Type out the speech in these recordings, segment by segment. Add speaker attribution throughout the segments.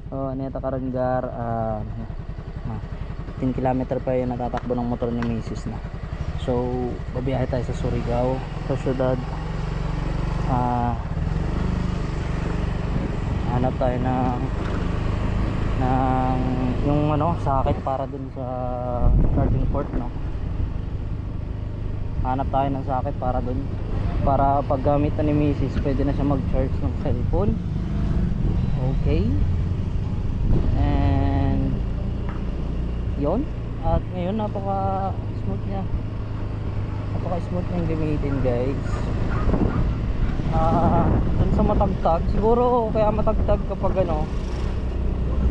Speaker 1: Oh, Neta Karangar, 10 kilometer pa yung natatakbo ng motor ni Mrs. na. So, babiyahe tayo sa Surigao, sa syudad. Hanap tayo ng yung sakit para dun sa charging port, no. Hanap tayo ng sakit para dun, para paggamit na ni Mrs. pwede na siya mag-charge ng cellphone. Okay. And yon. At ngayon napaka smooth niya yung gamitin, guys. Dun sa matagtag, siguro kaya matagtag kapag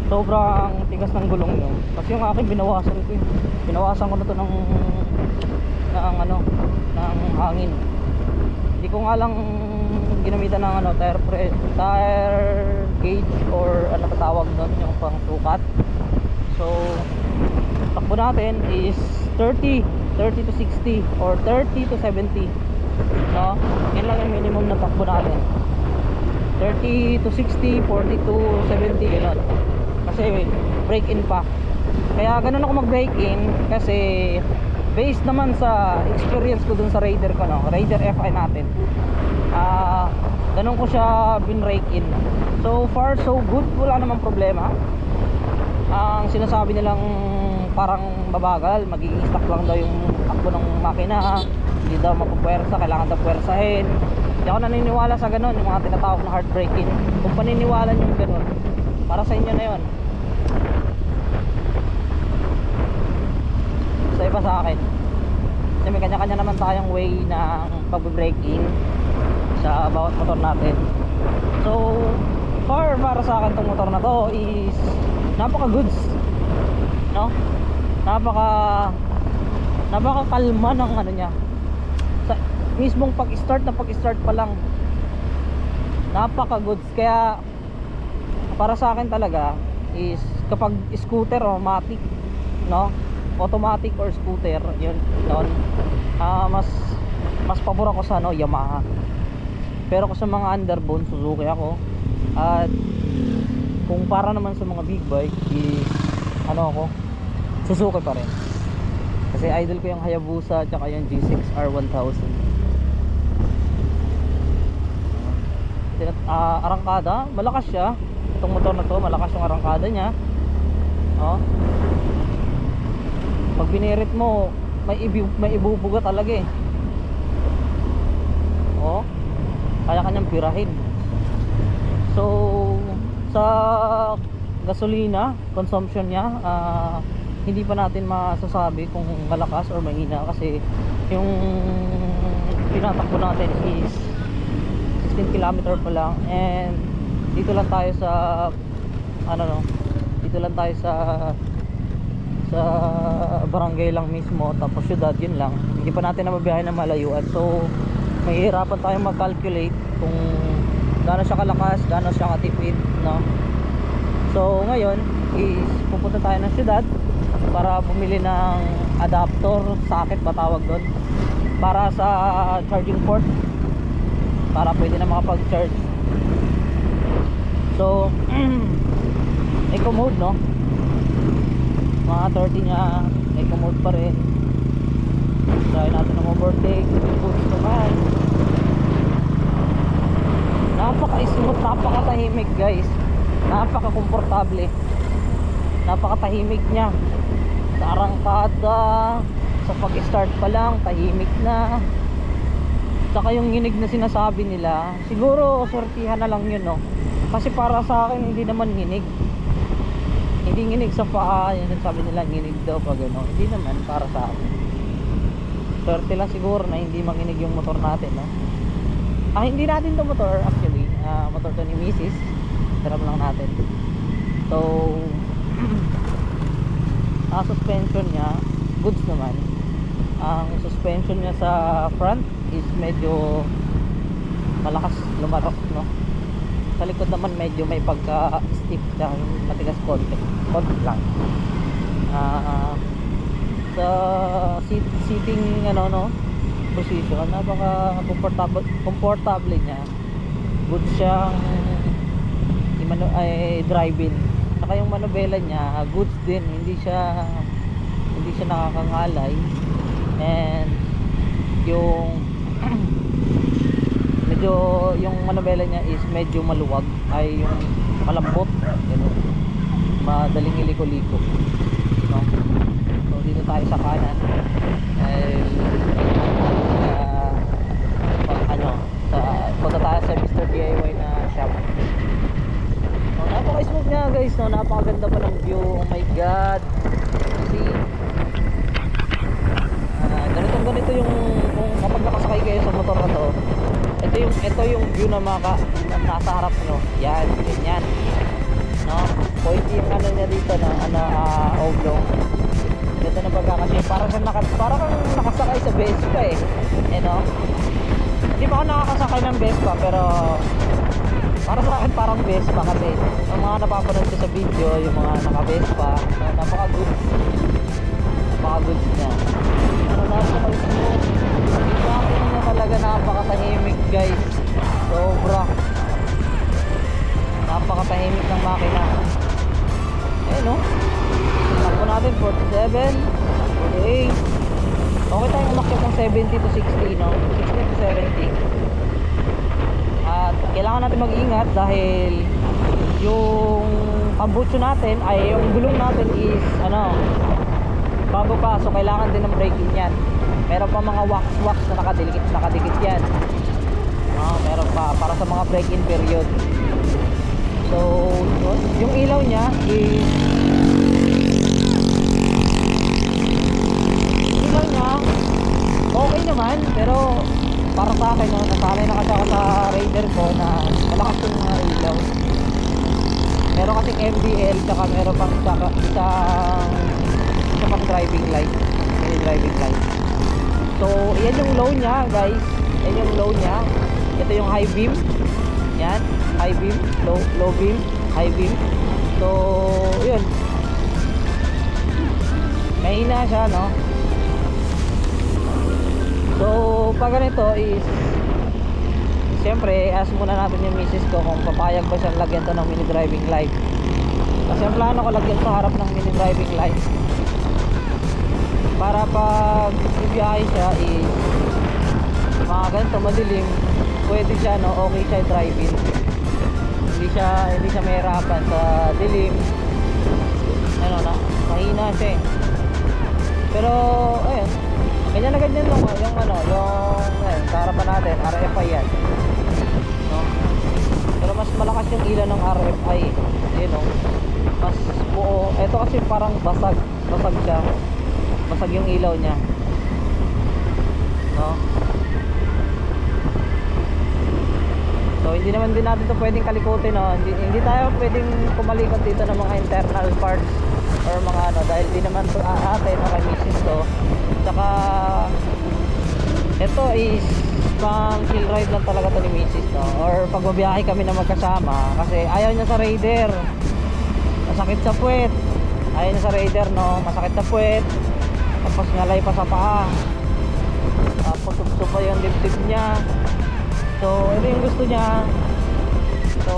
Speaker 1: sobrang tigas ng gulong nyo, kasi yung akin binawasan ko na to ng hangin. Hindi ko nga lang ginamitan ng tire gauge or ano tawag doon, yung pang sukat. So takbo natin is 30 to 60 or 30 to 70, no? Yan lang yung minimum na takbo natin, 30 to 60, 40 to 70, gano'n. Kasi break in pa, kaya ganun ako mag break in, kasi based naman sa experience ko dun sa Raider ko, no? Raider FI natin, ganun ko siya bin-break in. So far so good, wala namang problema. Ang sinasabi nilang parang mabagal, magiging stock lang daw yung takbo ng makina, hindi daw mapupwersa, kailangan daw pwersahin. Hindi ako naniniwala sa ganun, yung mga tinatawag na hard braking. Kung paniniwala nyo yung ganun, para sa inyo na yun, sa iba sa akin. Kasi may kanya-kanya naman tayong way ng pag-braking sa bawat motor natin. So para sa akin tong motor na to is napaka goods, no? Napaka kalma ng niya. Sa mismong pag-start pa lang, napaka goods. Kaya para sa akin talaga is kapag scooter o matic, no? Automatic or scooter, yun noon, mas pabor ako sa Yamaha. Pero kung sa mga underbone, Suzuki ako. At kung para naman sa mga big bike is ako, Suzuki pa rin. Kasi idol ko yung Hayabusa at saka yung G6R 1000. Arangkada, malakas siya. Itong motor na to, malakas yung arangkada niya. Pag binirit mo, may ibubuga talaga eh. Kaya kanyang pirahin. So sa gasolina consumption niya, hindi pa natin masasabi kung malakas or mahina, kasi yung tinatakbo natin is 16 km pa lang. And dito lang tayo sa sa barangay lang mismo, tapos syudad, yun lang. Hindi pa natin nababiyahe na malayuan. So mahihirapan tayong mag-calculate kung gaano siya kalakas, gaano siya katipid, no? So ngayon is pupunta tayo ng syudad para bumili ng adapter, socket ba tawag doon, para sa charging port, para pwede na makapag-charge. So eco mode, no? Mga 30 niya, eco mode pa rin. Try natin ng overtake, boost naman. Napaka-smooth, napaka-tahimik, guys. Napaka-komportable. Napaka-tahimik niya. Sa arangkada, sa pag-start pa lang, tahimik na. Saka yung nginig na sinasabi nila, siguro sortihan na lang yun, no? Kasi para sa akin, hindi naman nginig. Hindi nginig sa paa, yun sabi nila, nginig daw pag Hindi naman para sa akin. Swerte lang siguro na hindi manginig yung motor natin, no? Hindi natin to motor actually, motor to ni Mrs. Sarap lang natin. So suspension niya goods naman. Ang suspension niya sa front is medyo malakas lumarok, no? Sa likod naman medyo may pagka stiff dahil matigas konti lang. Sa seating position, napaka komportable niya. Good siyang drive-in. saka yung manubela niya goods din, hindi siya nakakangalay. And yung medyo yung manubela niya is medyo maluwag, ay yung malambot, ganun, madaling iliko-liko, no? So dito tayo sa kanan, punta tayo sa Mr. DIY na shop. So, napaka-smooth niya guys, no? Napakaganda pa ng view. Oh my god, see, ganito yung kung kapag nakasakay kayo sa motor na to, ito yung view na nasa harap nyo. Yan, ganyan, no? Pointy yung ano niya dito na oblong. Ganda na pagkakasya, parang kang nakasakay sa Vespa no? Hindi pa ako nakakasakay ng Vespa, pero para sa akin parang Vespa, kasi ang mga napapanood ko sa video, yung mga naka-Vespa, napaka-goods niya. Pero napaka-smooth. Yung makina niya talaga napakatahimik guys, sobra. Napakatahimik ng makina. No? Takbo natin 47, 48. Okay tayong umakyat ng 70 to 60, no? 60 to 70. At kailangan natin mag-ingat dahil yung pambutso natin, ay yung gulong natin is bago pa, so kailangan din ng braking yan. Meron pa mga wax na nakadikit yan. Meron pa para sa mga break-in period. So yung ilaw niya is okay naman, pero para sa akin, no, nasanay na kasi ako sa Raider ko na malakas yung ilaw. Meron kasing MDL, tsaka meron pang isang driving light, driving light. So yan yung low niya guys, yan yung low niya. Ito yung high beam, yan, high beam, low beam, high beam. So yun, mahina siya, no? So pag ganito is, siyempre ask muna natin yung misis ko kung papayag ba siyang lagyan to ng mini driving light. Kasi ang plano ko lagyan sa harap ng mini driving light, para pag ibiyahe siya is mga ganito madilim, pwede siya, no? Okay siya driving, hindi siya mahirapan sa dilim, na mahina siya pero ayun, ganyan na ganyan lang yung sa harapan natin, RFI yan, no? Pero mas malakas yung ilaw ng RFI, no? Mas buo. Ito kasi parang basag siya, basag yung ilaw niya, no? So hindi naman din natin ito pwedeng kalikutin, no? Hindi tayo pwedeng kumalikot dito ng mga internal parts or mga dahil di naman to atin o kay misis to. Saka ito is pang chill ride lang talaga to ni misis, no? Or pag mabiyahe kami na magkasama, kasi ayaw niya sa Raider, masakit sa puwet. Ayaw niya sa Raider, no? Masakit sa puwet, tapos ngalay pa sa paa, tapos subso pa yung dibdib niya. So ito yung gusto niya. So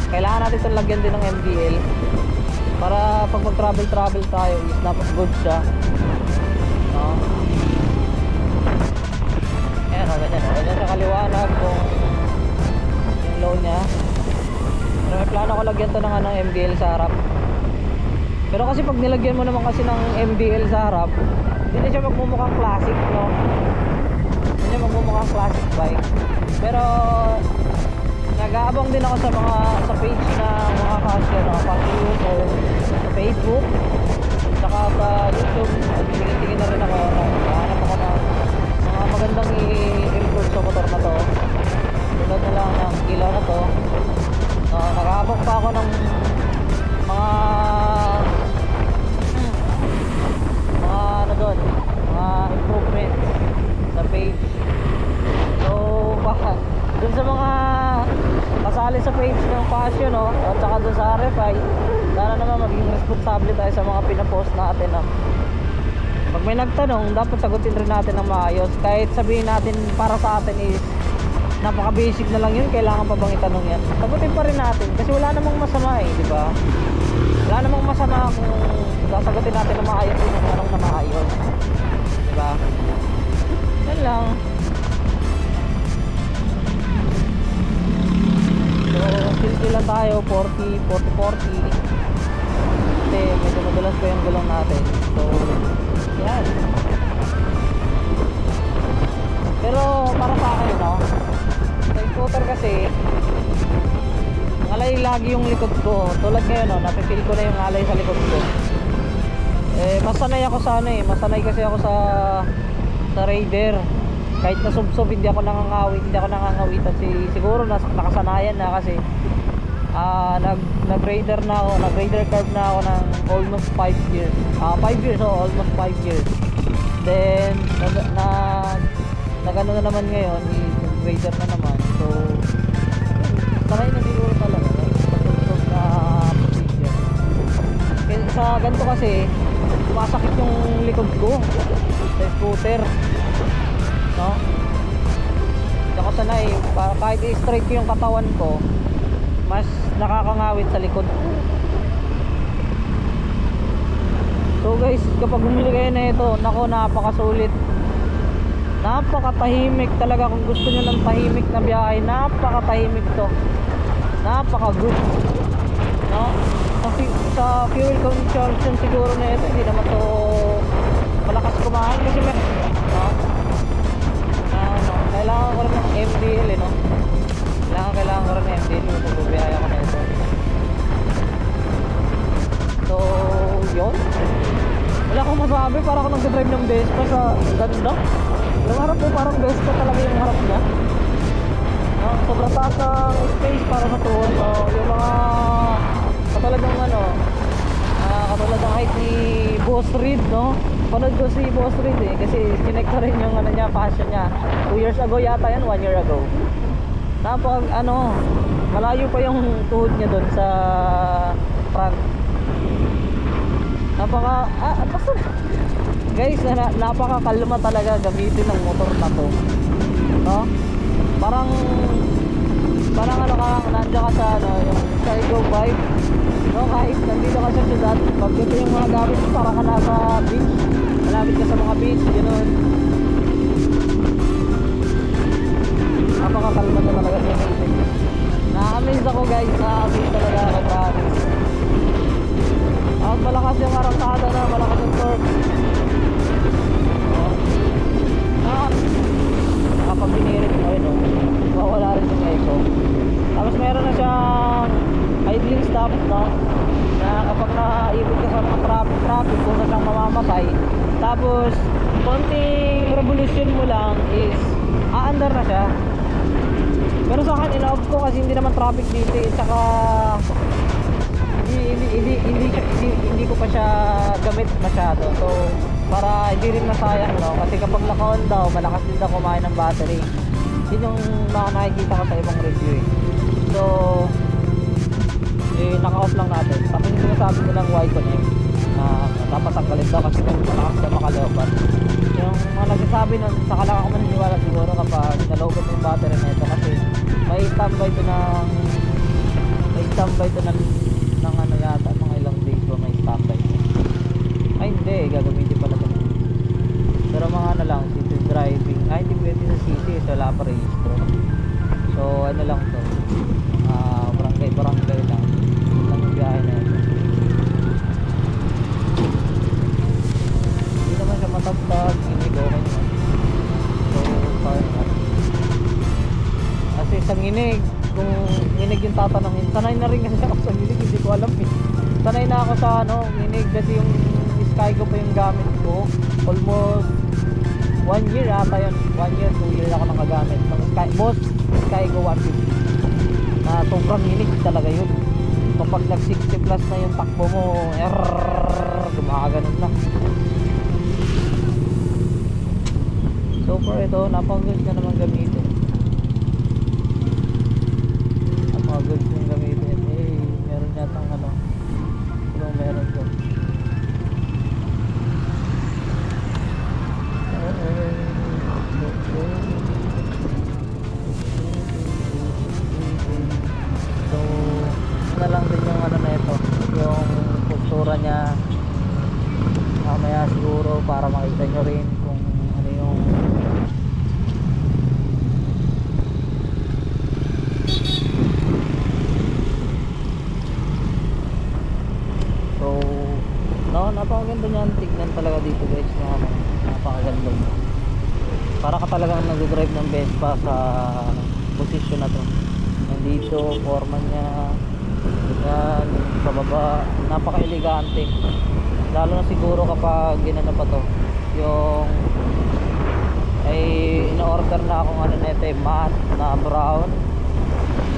Speaker 1: kailangan natin itong lagyan din ng MDL para pag mag travel tayo is napag-good siya, no? Ayan, ganyan sa kaliwanag kung yung low niya. Pero may plano ko lagyan to ng MDL sa harap. Pero kasi pag nilagyan mo naman kasi ng MDL sa harap, hindi na siya magmumukhang classic, no? Hindi niya magmumukhang classic bike. Pero nag-aabang din ako sa page na mga kasya, no? Passion user sa Facebook, saka sa YouTube. Tingin na rin ako, nakahanap ako ng mga magandang i-improve sa motor na to, tulad na lang ng ilaw na to. Nag-aabang pa ako ng mga doon, mga improvement sa page. So dun sa mga kasali sa page ng Passion, no? At saka dun sa RFI, sana naman maging responsable tayo sa mga pinapost natin, no? Pag may nagtanong, dapat sagutin rin natin ng maayos. Kahit sabihin natin para sa atin is napaka basic na lang yun, kailangan pa bang itanong yan, sagutin pa rin natin kasi wala namang masama, di ba? wala namang masama kung sasagutin natin na maayos yung tanong na maayos, diba? Yan lang. So silky lang tayo, 40, 40, 40 kasi medyo madulas pa yung gulong natin. So yan. Pero para sa akin, no, sa scooter kasi alay lagi yung likod ko. Tulad ngayon, no, napipil ko na yung alay sa likod ko. Masanay ako sa ano masanay kasi ako sa Raider. Kahit na sub-sub, hindi ako nangangawitan. Siguro nakasanayan na kasi nag-Raider na ako, nag-Raider curve na ako ng almost 5 years. 5 years, almost 5 years. Then nagano na naman ngayon, Raider na naman. So sanay na siguro talaga na procedure. Kaya sa ganito kasi sumasakit yung likod ko sa scooter, no? Hindi ako sanay, kahit i-straight ko yung katawan ko, mas nakakangawit sa likod. So guys, kapag bumili kayo na ito, nako, napakasulit, napakatahimik talaga. Kung gusto nyo ng tahimik na biyahe, napakatahimik to, napaka-good, no? Sa fuel consumption siguro na ito, hindi naman to malakas kumain kasi no? Kailangan ko rin ng MDL, no? Kailangan ko rin ng MDL kung bubiyaya ko na ito. So yun, wala akong masabi, para ako nag-drive ng Vespa sa ganda. Yung harap po parang Vespa talaga yung harap niya, no? Sobrang taas ng space para sa tuhod. So yung mga katulad ng katulad ng height ni Boss Reed, no? Panood ko si Boss Reed kasi chinek ko rin yung niya, passion niya 2 years ago yata yan, 1 year ago. Tapos malayo pa yung tuhod niya doon sa front. Basta guys, napakakalma talaga gamitin ng motor na to, no? Parang nandiyan ka sa yung Skygo vibe, no? Kahit nandito ka sa syudad, pag ito yung mga gamit mo, para ka nasa beach, malapit ka sa mga beach, gano'n. Napakakalma na talaga niya. Na-amaze ako guys, na-amaze talaga ako, promise. Malakas yung arasada na, malakas yung torque. Kapag binirit mo yun, mawala rin yung echo. Tapos meron na siyang idling stop, no? Na kapag naibig ka sa mga traffic kung saan siyang mamamatay, tapos konting revolution mo lang is aandar na siya. Pero sa akin, in-off ko kasi hindi naman traffic dito, saka hindi ko pa siya gamit masyado. So para hindi rin masayang, no? Kasi kapag naka-on daw, malakas din daw kumain ng battery. Yun yung nakikita ko sa ibang review eh. So naka-off lang natin. Tapos yung sinasabi nilang Y-Connect na dapat tanggalin daw kasi malakas daw makalooban. Yung mga nagsasabi nun, saka lang ako maniniwala siguro kapag nalooban yung battery na ito, kasi may standby to ng ano yata, mga ilang days ba may standby. Ay hindi, gagamitin pala ito. Pero mga ano lang, city driving, hindi pwede sa city, so wala pa registro. So ano lang to, barangay lang yung biyahe na ito. Hindi naman siya matagtag, inig, okay naman. So far na. Kasi sa nginig, kung nginig yung tatanungin, sanay na rin kasi ako sa nginig, hindi ko alam eh. Sanay na ako sa nginig kasi yung Skygo pa yung gamit ko. Almost 1 year ata yun, 1 year, 2 year ako nakagamit ng Boss Skygo 150 na sobrang nginig talaga yun. Kapag nag 60 plus na yung takbo mo, gumaganon na. So far ito, napag-good na naman gamitin. Napag-good yung gamitin. Meron yatang meron ko. So na lang din yung na ito, yung Para ka talagang nag-drive ng Vespa sa posisyon na to. Nandito, forma niya. Yan, sa baba. Napaka-elegante. Lalo na siguro kapag ginana pa to. Yung ay in-order na akong ano nito matte na brown.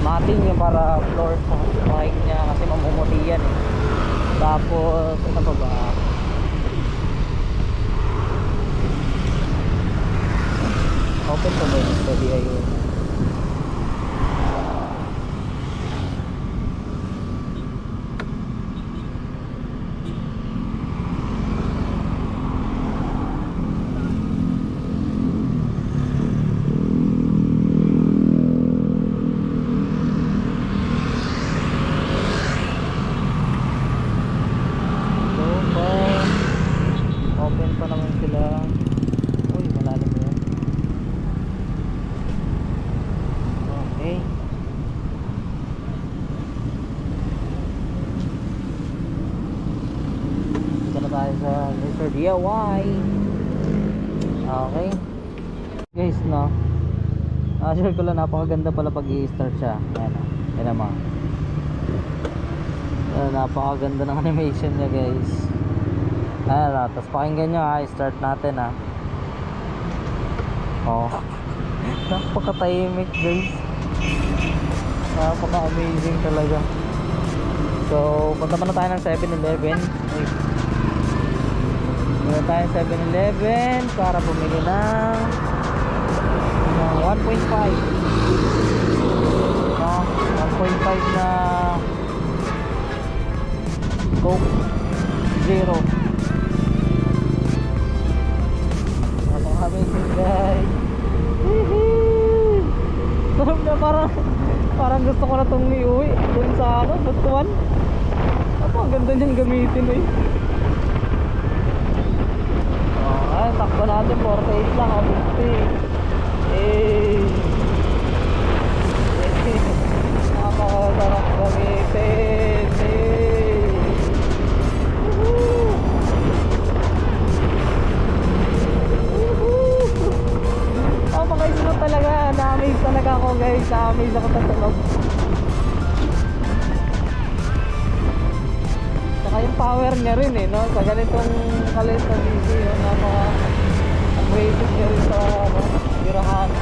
Speaker 1: Matting yung para floor sa mic niya kasi mamumuti yan eh. Tapos ano pa ba? Open to ba yung pwede ayun? Open pa naman sila. Uy, malalim na yan. Okay. Dito na tayo sa Mr. DIY. Okay. Guys, no. Sure ko lang, napakaganda pala pag i-start siya. Ayan o. Ayan naman. Napakaganda ng animation niya, guys. Ayan na, tapos pakinggan nyo ha, start natin ha. Oh. Napaka-tahimik guys. Napaka-amazing talaga. So, punta muna tayo ng 7-Eleven. Punta tayo ng 7-Eleven para bumili ng 1.5. No, 1.5 na Coke Zero. Amazing guys. Sarap na, parang gusto ko na itong iuwi dun sa Butuan. Ang ganda niyang gamitin eh. Ay, takbo natin 48 lang, 50. Napakasarap gamitin. Napaka-smooth talaga. Na-amaze talaga ako guys. Na-amaze ako sa tunog. Saka yung power niya rin eh, no? Sa ganitong kalit na PC, napaka-upgraded niya rin sa birahan.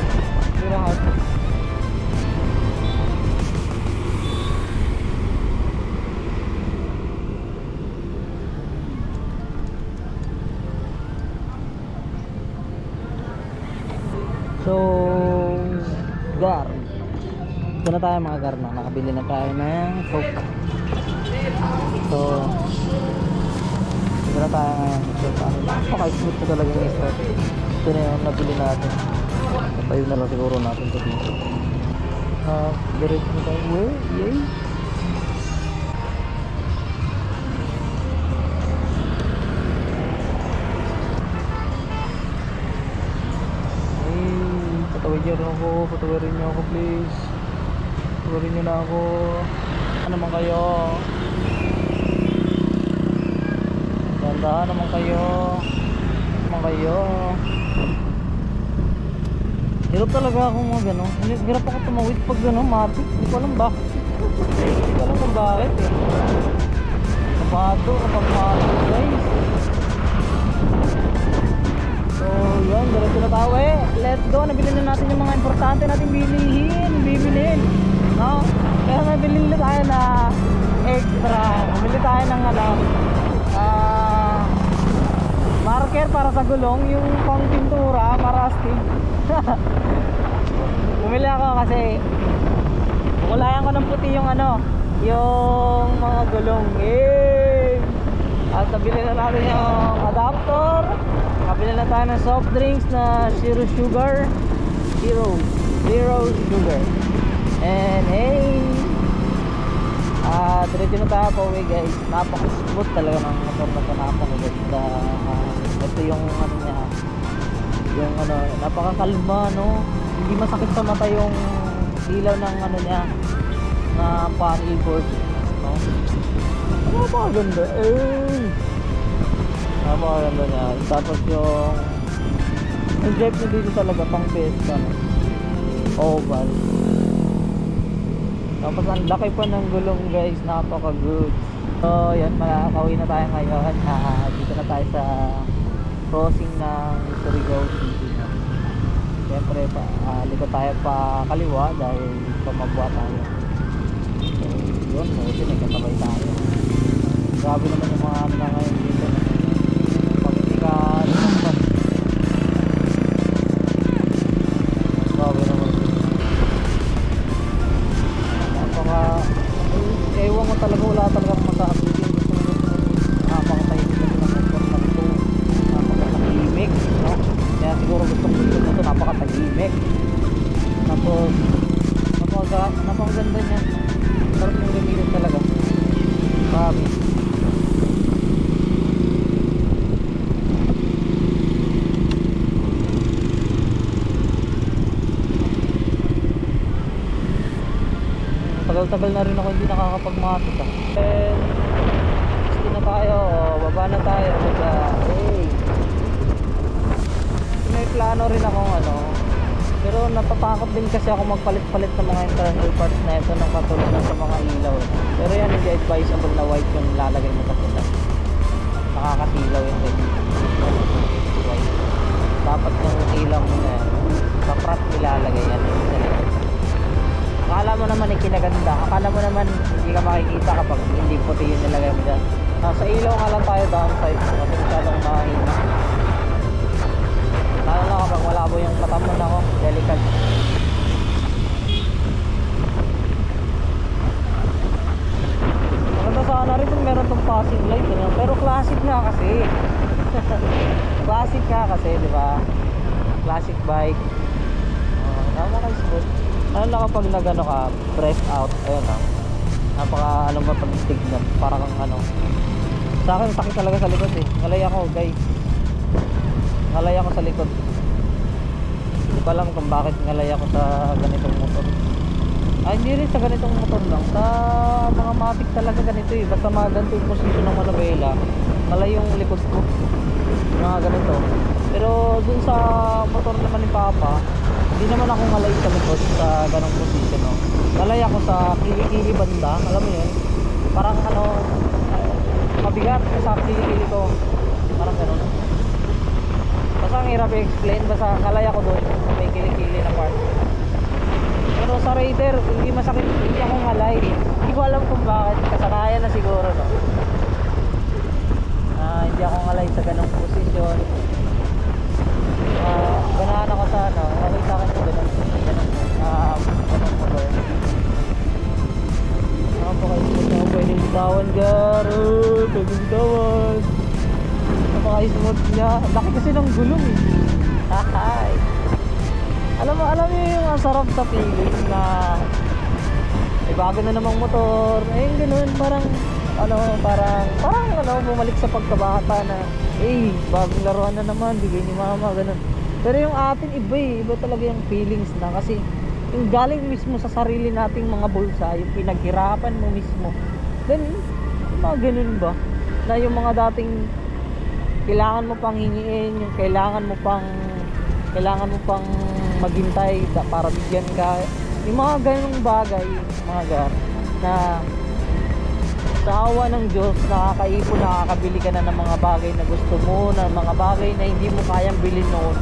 Speaker 1: So, gar. Ito na tayo mga gar, no? Nakabili na tayo ng Coke. So, ito na tayo ngayon. So, napaka-smooth na talaga yung start. Ito na yung nabili natin. Tayo na lang siguro natin ito dito. Diretso na tayo. Yay! Patawarin niyo ako please. Patawarin niyo na ako. Ano naman kayo? Tandaan naman kayo. Hirap talaga ako mga gano'n. Hirap ako tumawid pag gano'n, matik. Hindi ko alam bakit. Hindi ko alam kung bakit eh. Kapado guys. So yun, diretso na tayo eh. Let's go, nabili na natin yung mga importante natin bibilhin, no? Pero nabili na tayo na extra. Nabili tayo ng marker para sa gulong, yung pang pintura para astig. Bumili ako kasi kukulayan ko ng puti yung yung mga gulong. At nabili na natin yung adapter. Nabili na tayo ng soft drinks na zero sugar. And hey, diretso na tayo pa uwi guys. Napaka-smooth talaga ng motor na ito. Napakaganda. Ito yung niya, yung napakakalma, no? Hindi masakit sa mata yung ilaw ng niya na paddle board, no? Napakaganda napakaganda niya. Tapos yung Yung jeep nyo dito talaga pang fiesta, no? Oval. Tapos ang laki pa ng gulong guys, napaka good. So yan, makakauwi na tayo ngayon. Dito na tayo sa crossing ng Surigao City, no? Siyempre likod tayo pa kaliwa dahil pamabwa tayo. So yun, buti nagkasabay tayo. Grabe naman yung mga ano na ngayon dito, no? Pag hindi ka lumabas, grabe naman. Ewan ko talaga, wala talagang masabi din. Napakatahimik kasi ng motor na ito, napakatahimik, no? Kaya siguro gusto na ito, napakatahimik. Tapos napakaganda niya, sarap yung gamitin talaga, grabe. Tagal-tagal na rin ako hindi nakakapagmatik, and gusto na tayo, baba na tayo baba. Hey, may plano rin akong ano, pero natatakot din kasi ako magpalit-palit ng mga internal parts na ito ng katulad ng sa mga ilaw. Pero yan, hindi advisable na white yung lalagay mo sa pula, nakakasilaw yung ganyan. White dapat yung ilaw mo na yan sa prat nilalagay yan. Akala mo naman kinaganda, akala mo naman hindi ka makikita kapag hindi puti yung nilagay mo dyan. Sa ilaw nga lang tayo downside kasi masyadong mahina, lalo na kapag malabo yung mata mo na, delicate. Maganda sana rin kung meron tong passing light, ano? Pero classic nga kasi. Classic nga kasi, di ba? Classic bike. Tama kayo smooth. Ano na kapag nagano ka, press out, ayun lang, napaka ano ba pag tignan, para kang ano. Sa akin sakit talaga sa likod eh, ngalay ako guys, ngalay ako sa likod. Hindi ko alam kung bakit ngalay ako sa ganitong motor. Ay, hindi rin sa ganitong motor lang, sa mga matic talaga ganito eh. Basta maganto yung posisyon ng manabela, ngalay yung likod ko, mga ganito. Pero dun sa motor naman ni Papa, hindi naman ako ngalay sa likod sa ganong posisyon, no? Ngalay ako sa kilikili banda, alam mo yun? Parang ano, mabigat sa kilikili ko, parang ganon. Basta ang hirap i-explain, basta ngalay ako doon sa may kilikili na part. Pero sa Raider, hindi masakit, hindi ako ngalay. Hindi ko alam kung bakit, kasanayan na siguro, no? Hindi ako ngalay sa ganong posisyon. Ganahan ako sa ano, okay sa akin yung ganun motor. Po kayo smooth na pwedeng bitawan garo, pwedeng bitawan. Napaka-smooth niya, laki kasi ng gulong eh. Hahay. Alam mo yung ang sarap sa feeling na may bago na namang motor, ayun ganun, parang bumalik sa pagkabata na bagong laruan na naman, bigay ni mama, ganun. Pero yung atin iba talaga yung feelings na, kasi yung galing mismo sa sarili nating mga bulsa, yung pinaghirapan mo mismo. Then mga ganun ba, na yung mga dating kailangan mo pang hingiin, yung kailangan mo pang maghintay para bigyan ka, yung mga ganung bagay, mga na sa awa ng Diyos, nakakaipon, nakakabili ka na ng mga bagay na gusto mo, na mga bagay na hindi mo kayang bilhin noon,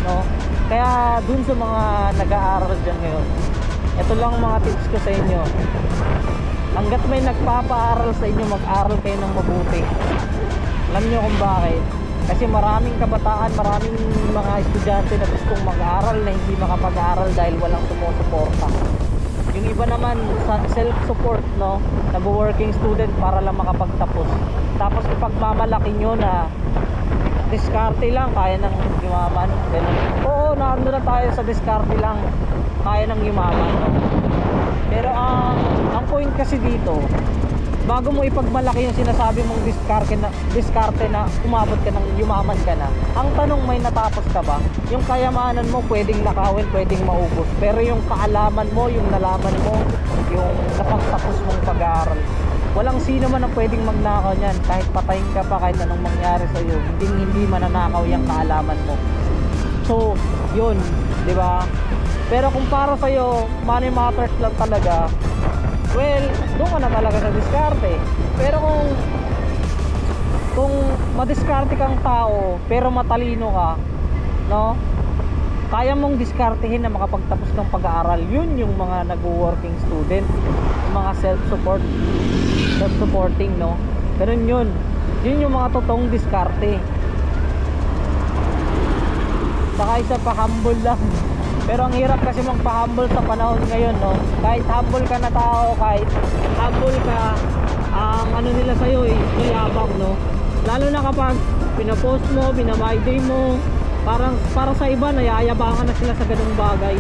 Speaker 1: no? Kaya dun sa mga nag-aaral dyan ngayon, ito lang mga tips ko sa inyo. Hanggat may nagpapaaral sa inyo, mag-aral kayo ng mabuti. Alam nyo kung bakit? Kasi maraming kabataan, maraming mga estudyante na gustong mag-aral na hindi makapag-aral dahil walang sumusuporta. Yung iba naman self-support, no, nag-working student para lang makapagtapos. Tapos ipagmamalaki nyo na diskarte lang, kaya nang yumaman, ganun. Oo, nandun na tayo sa diskarte lang, kaya nang yumaman, no? Pero ang point kasi dito, bago mo ipagmalaki yung sinasabi mong diskarte na umabot ka ng yumaman ka na, ang tanong, may natapos ka ba? Yung kayamanan mo pwedeng nakawin, pwedeng maubos, pero yung kaalaman mo, yung nalaman mo, yung napagtapos mong pag-aaral, walang sino man ang pwedeng magnakaw niyan. Kahit patayin ka pa, kahit anong mangyari sa iyo, hindi mananakaw yung kaalaman mo. So, yun, di ba? Pero kung para sa'yo, money matters lang talaga, well, doon ka na talaga sa diskarte. Pero kung madiskarte kang tao, pero matalino ka, no? Kaya mong diskartehin na makapagtapos ng pag-aaral. Yun yung mga nag-working student, yung mga self-supporting, no? Ganun yun. Yun yung mga totoong diskarte. Saka isa pa, humble lang. Pero ang hirap kasi magpa-humble sa panahon ngayon, no? Kahit humble ka na tao, kahit humble ka, ang ano nila sa'yo mayabang, no? Lalo na kapag pinapost mo, binamayday mo, para sa iba nayayabangan na sila sa ganung bagay.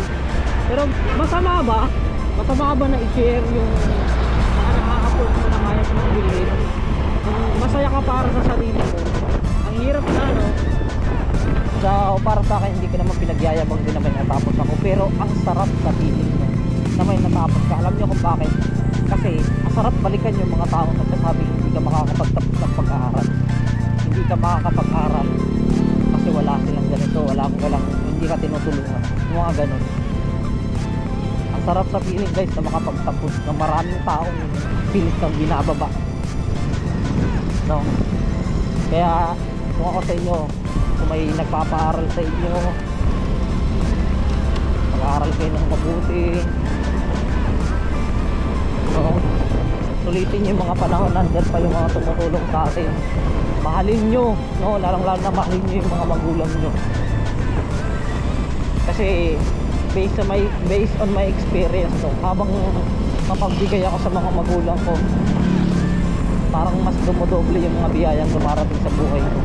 Speaker 1: Pero masama ba na i-share yung mga nakaka-post mo na kaya mong bilhin? Kung masaya ka para sa sarili mo, ang hirap na, no? So para sa akin, hindi ko naman pinagyayabang din na may natapos ako, pero ang sarap sa feeling mo na may natapos ka. Alam niyo kung bakit? Kasi ang sarap balikan yung mga taong nagsasabi hindi ka makakapagtapos ng pag-aaral, hindi ka makakapag-aral kasi wala silang ganito, walang hindi ka tinutulungan, yung mga ganun. Ang sarap sa feeling, guys, na makapagtapos ng maraming taong pilit kang binababa, no? Kaya kung ako sa inyo, kung may nagpapaaral sa inyo, mag-aaral kayo ng mabuti, no? Sulitin nyo yung mga panahon, nandyan pa yung mga tumutulong sa atin. Mahalin nyo, no? Lalong na mahalin nyo yung mga magulang nyo. Kasi based on my experience, no? Habang mapagbigay ako sa mga magulang ko, parang mas dumodoble yung mga biyayang dumarating sa buhay ko.